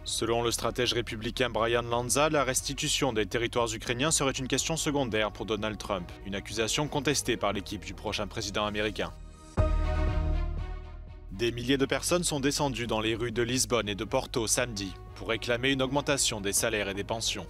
Selon le stratège républicain Brian Lanza, la restitution des territoires ukrainiens serait une question secondaire pour Donald Trump, une accusation contestée par l'équipe du prochain président américain. Des milliers de personnes sont descendues dans les rues de Lisbonne et de Porto samedi pour réclamer une augmentation des salaires et des pensions.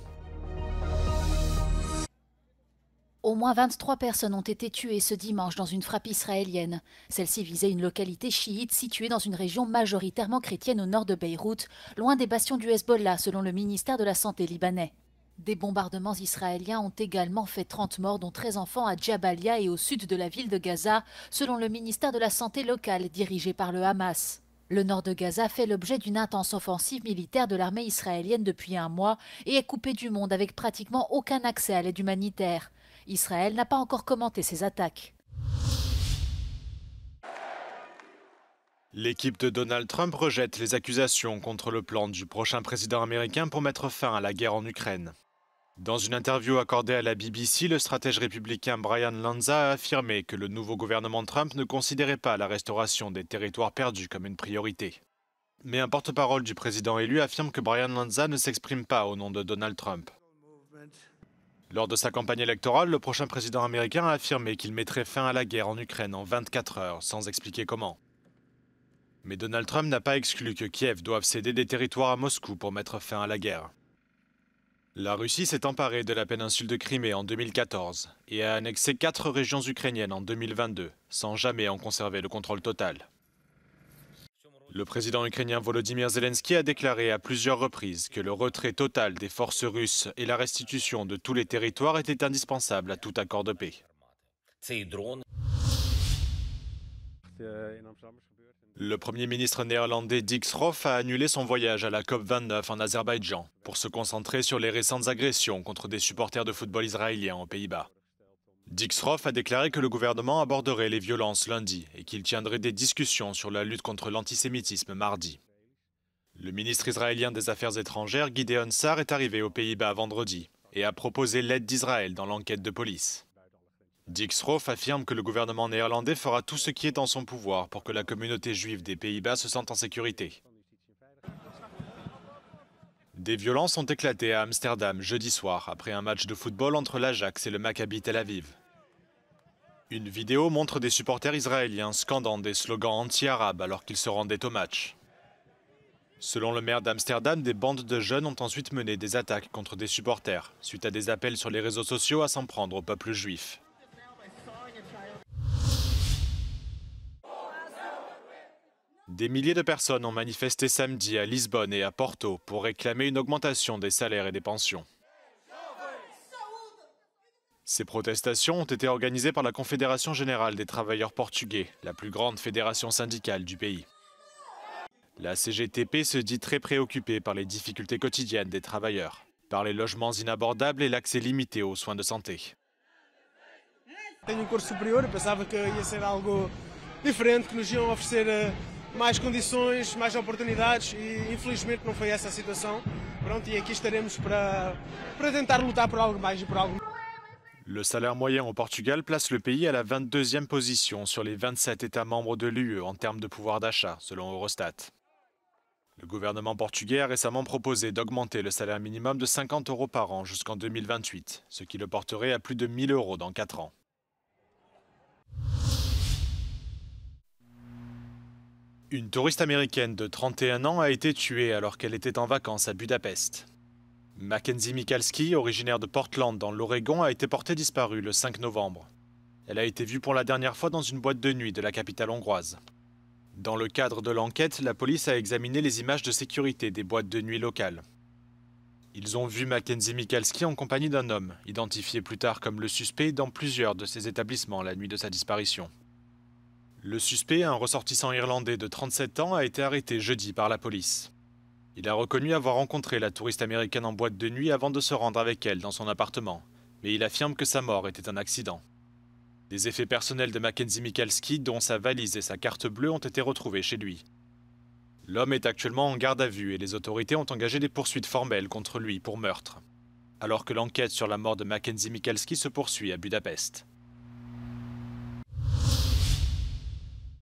Au moins 23 personnes ont été tuées ce dimanche dans une frappe israélienne. Celle-ci visait une localité chiite située dans une région majoritairement chrétienne au nord de Beyrouth, loin des bastions du Hezbollah selon le ministère de la Santé libanais. Des bombardements israéliens ont également fait 30 morts, dont 13 enfants à Jabalia et au sud de la ville de Gaza, selon le ministère de la Santé local dirigé par le Hamas. Le nord de Gaza fait l'objet d'une intense offensive militaire de l'armée israélienne depuis un mois et est coupé du monde avec pratiquement aucun accès à l'aide humanitaire. Israël n'a pas encore commenté ces attaques. L'équipe de Donald Trump rejette les accusations contre le plan du prochain président américain pour mettre fin à la guerre en Ukraine. Dans une interview accordée à la BBC, le stratège républicain Brian Lanza a affirmé que le nouveau gouvernement Trump ne considérait pas la restauration des territoires perdus comme une priorité. Mais un porte-parole du président élu affirme que Brian Lanza ne s'exprime pas au nom de Donald Trump. Lors de sa campagne électorale, le prochain président américain a affirmé qu'il mettrait fin à la guerre en Ukraine en 24 heures, sans expliquer comment. Mais Donald Trump n'a pas exclu que Kiev doive céder des territoires à Moscou pour mettre fin à la guerre. La Russie s'est emparée de la péninsule de Crimée en 2014 et a annexé 4 régions ukrainiennes en 2022, sans jamais en conserver le contrôle total. Le président ukrainien Volodymyr Zelensky a déclaré à plusieurs reprises que le retrait total des forces russes et la restitution de tous les territoires étaient indispensables à tout accord de paix. Le Premier ministre néerlandais Dick Schoof a annulé son voyage à la COP29 en Azerbaïdjan pour se concentrer sur les récentes agressions contre des supporters de football israéliens aux Pays-Bas. Dick Schoof a déclaré que le gouvernement aborderait les violences lundi et qu'il tiendrait des discussions sur la lutte contre l'antisémitisme mardi. Le ministre israélien des Affaires étrangères Gideon Sa'ar est arrivé aux Pays-Bas vendredi et a proposé l'aide d'Israël dans l'enquête de police. Dick Schoof affirme que le gouvernement néerlandais fera tout ce qui est en son pouvoir pour que la communauté juive des Pays-Bas se sente en sécurité. Des violences ont éclaté à Amsterdam jeudi soir après un match de football entre l'Ajax et le Maccabi Tel Aviv. Une vidéo montre des supporters israéliens scandant des slogans anti-arabes alors qu'ils se rendaient au match. Selon le maire d'Amsterdam, des bandes de jeunes ont ensuite mené des attaques contre des supporters, suite à des appels sur les réseaux sociaux à s'en prendre au peuple juif. Des milliers de personnes ont manifesté samedi à Lisbonne et à Porto pour réclamer une augmentation des salaires et des pensions. Ces protestations ont été organisées par la Confédération générale des travailleurs portugais, la plus grande fédération syndicale du pays. La CGTP se dit très préoccupée par les difficultés quotidiennes des travailleurs, par les logements inabordables et l'accès limité aux soins de santé. Tenho curso superior, pensava que ia ser algo diferente, que nos iam oferecer mais condições, mais oportunidades e infelizmente não foi essa a situação. Pronto, e aqui estaremos para tentar lutar por algo mais e por algo. Le salaire moyen au Portugal place le pays à la 22e position sur les 27 États membres de l'UE en termes de pouvoir d'achat, selon Eurostat. Le gouvernement portugais a récemment proposé d'augmenter le salaire minimum de 50 € par an jusqu'en 2028, ce qui le porterait à plus de 1 000 € dans 4 ans. Une touriste américaine de 31 ans a été tuée alors qu'elle était en vacances à Budapest. Mackenzie Michalski, originaire de Portland dans l'Oregon, a été portée disparue le 5 novembre. Elle a été vue pour la dernière fois dans une boîte de nuit de la capitale hongroise. Dans le cadre de l'enquête, la police a examiné les images de sécurité des boîtes de nuit locales. Ils ont vu Mackenzie Michalski en compagnie d'un homme, identifié plus tard comme le suspect dans plusieurs de ces établissements la nuit de sa disparition. Le suspect, un ressortissant irlandais de 37 ans, a été arrêté jeudi par la police. Il a reconnu avoir rencontré la touriste américaine en boîte de nuit avant de se rendre avec elle dans son appartement, mais il affirme que sa mort était un accident. Des effets personnels de Mackenzie Michalski, dont sa valise et sa carte bleue, ont été retrouvés chez lui. L'homme est actuellement en garde à vue et les autorités ont engagé des poursuites formelles contre lui pour meurtre, alors que l'enquête sur la mort de Mackenzie Michalski se poursuit à Budapest.